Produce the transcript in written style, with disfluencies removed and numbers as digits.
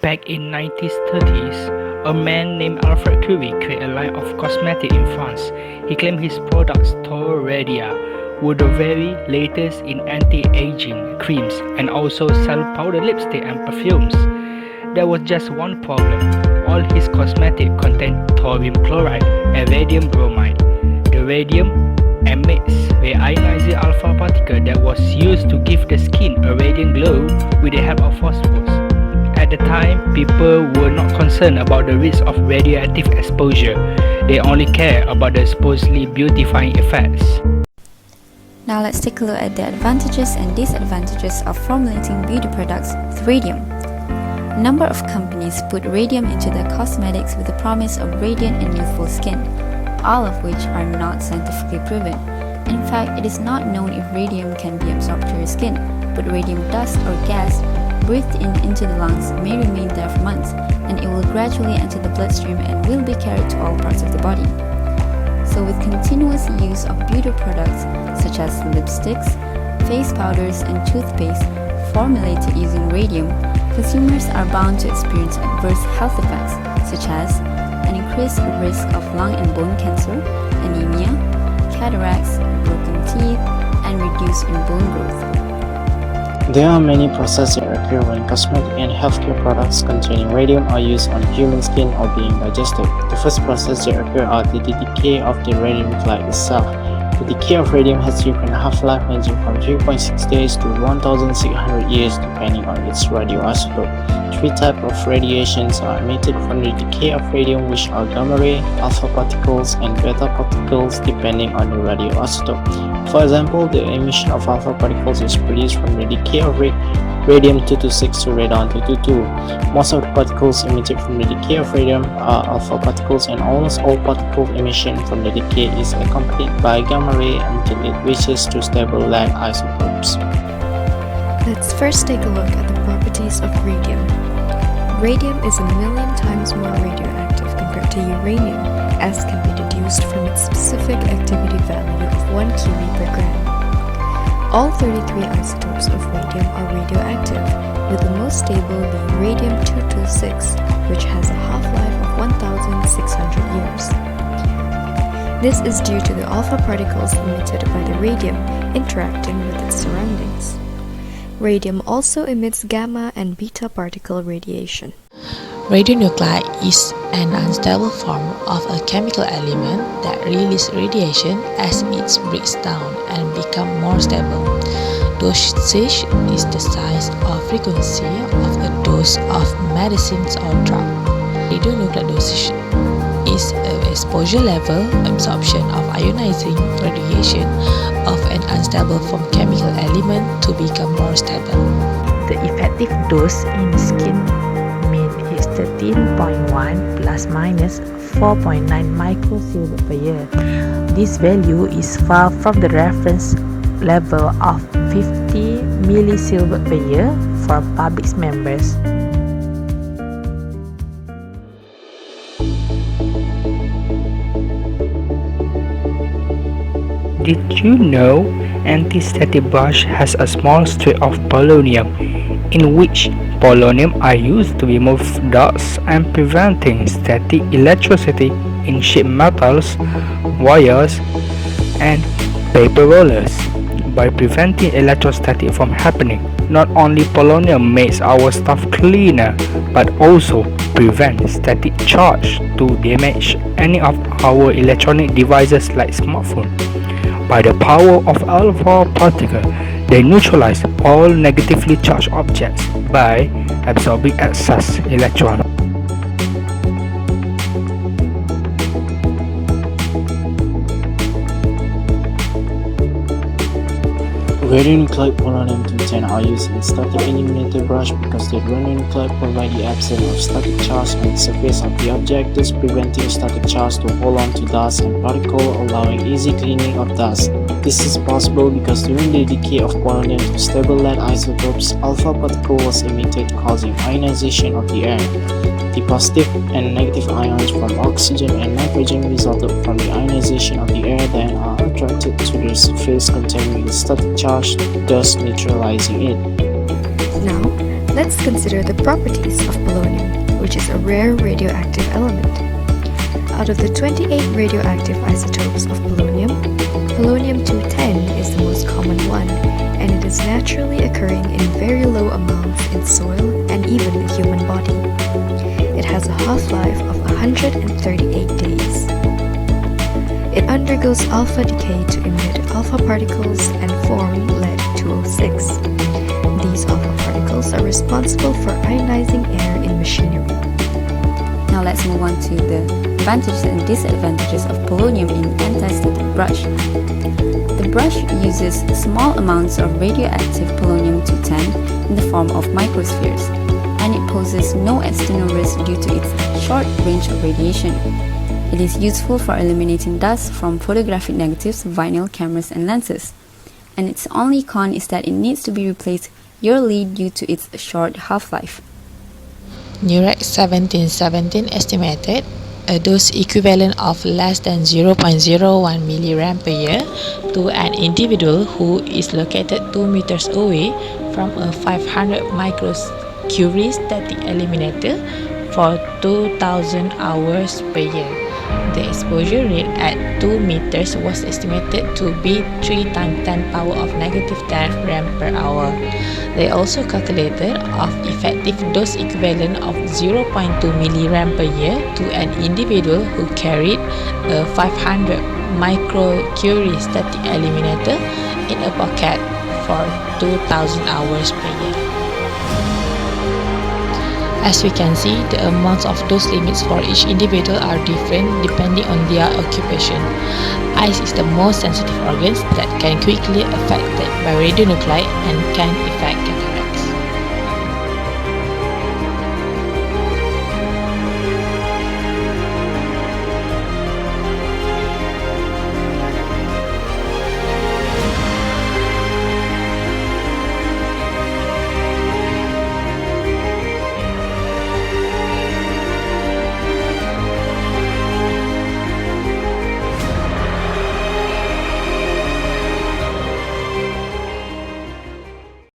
Back in 1930s, a man named Alfred Curie created a line of cosmetics in France. He claimed his products, Toradia, were the very latest in anti-aging creams and also sell powder lipstick and perfumes. There was just one problem. All his cosmetics contained thorium chloride and radium bromide. The radium emits the ionizing alpha particle that was used to give the skin a radiant glow with the help of phosphorus. At the time, people were not concerned about the risk of radioactive exposure. They only cared about the supposedly beautifying effects. Now let's take a look at the advantages and disadvantages of formulating beauty products with radium. A number of companies put radium into their cosmetics with the promise of radiant and youthful skin, all of which are not scientifically proven. In fact, it is not known if radium can be absorbed to your skin, but radium dust or gas breathed in into the lungs may remain there for months, and it will gradually enter the bloodstream and will be carried to all parts of the body. So with continuous use of beauty products such as lipsticks, face powders, and toothpaste formulated using radium, consumers are bound to experience adverse health effects such as an increased risk of lung and bone cancer, anemia, cataracts, broken teeth, and reduced in bone growth. There are many processes that occur when cosmetic and healthcare products containing radium are used on human skin or being digested. The first process that occurs are the decay of the radionuclide itself. The decay of radium has different half-life ranging from 3.6 days to 1,600 years depending on its radioisotope. Three types of radiations are emitted from the decay of radium, which are gamma ray, alpha particles, and beta particles depending on the radioisotope. For example, the emission of alpha particles is produced from the decay of radium-226 to radon-222. Most of the particles emitted from the decay of radium are alpha particles, and almost all particle emission from the decay is accompanied by gamma ray until it reaches to stable light isotopes. Let's first take a look at the properties of radium. Radium is 1,000,000 times more radioactive compared to uranium, as can be deduced from its specific activity value of 1 kV per gram. All 33 isotopes of radium are radioactive, with the most stable being radium-226, which has a half-life of 1,600 years. This is due to the alpha particles emitted by the radium interacting with its surroundings. Radium also emits gamma and beta particle radiation. RadioNuclide is an unstable form of a chemical element that releases radiation as it breaks down and becomes more stable. Dosage is the size or frequency of a dose of medicines or drug. Radionuclide dosage is an exposure level absorption of ionizing radiation of an unstable form chemical element to become more stable. The effective dose in skin mean is 13.1 plus minus 4.9 microsievert per year. This value is far from the reference level of 50 millisievert per year for public members. Did you know anti-static brush has a small strip of polonium, in which polonium are used to remove dust and preventing static electricity in sheet metals, wires, and paper rollers. By preventing electrostatic from happening, not only polonium makes our stuff cleaner, but also prevents static charge to damage any of our electronic devices like smartphone. By the power of alpha particle, they neutralize all negatively charged objects by absorbing excess electrons. Radionuclide polonium-210 are used in static illuminated brush because the radionuclide provide the absence of static charge on the surface of the object, thus preventing static charge to hold on to dust and particle, allowing easy cleaning of dust. This is possible because during the decay of polonium to stable light isotopes, alpha particle was emitted, causing ionization of the air. The positive and negative ions from oxygen and nitrogen resulted from the ionization of the air then are attracted to the surface containing the static charge, thus neutralizing it. Now, Let's consider the properties of polonium, which is a rare radioactive element. Out of the 28 radioactive isotopes of polonium, polonium-210 is the most common one, and it is naturally occurring in very low amounts in soil and even the human body. It has a half-life of 138 days. It undergoes alpha decay to emit alpha particles and form lead-206. These alpha particles are responsible for ionizing air in machinery. Now let's move on to the advantages and disadvantages of polonium in anti-static brush. The brush uses small amounts of radioactive polonium-210 in the form of microspheres, and it poses no external risk due to its short range of radiation. It is useful for eliminating dust from photographic negatives, vinyl cameras and lenses, and its only con is that it needs to be replaced yearly due to its short half-life. NUREC 1717 estimated a dose equivalent of less than 0.01 mg per year to an individual who is located 2 meters away from a 500 microcurie static eliminator for 2000 hours per year. The exposure rate at 2 meters was estimated to be 3 times 10 power of negative 10 rem per hour. They also calculated of effective dose equivalent of 0.2 mg per year to an individual who carried a 500 microcurie static eliminator in a pocket for 2000 hours per year. As we can see, the amounts of dose limits for each individual are different depending on their occupation. Eyes is the most sensitive organs that can quickly affected by radionuclide and can affect cataract.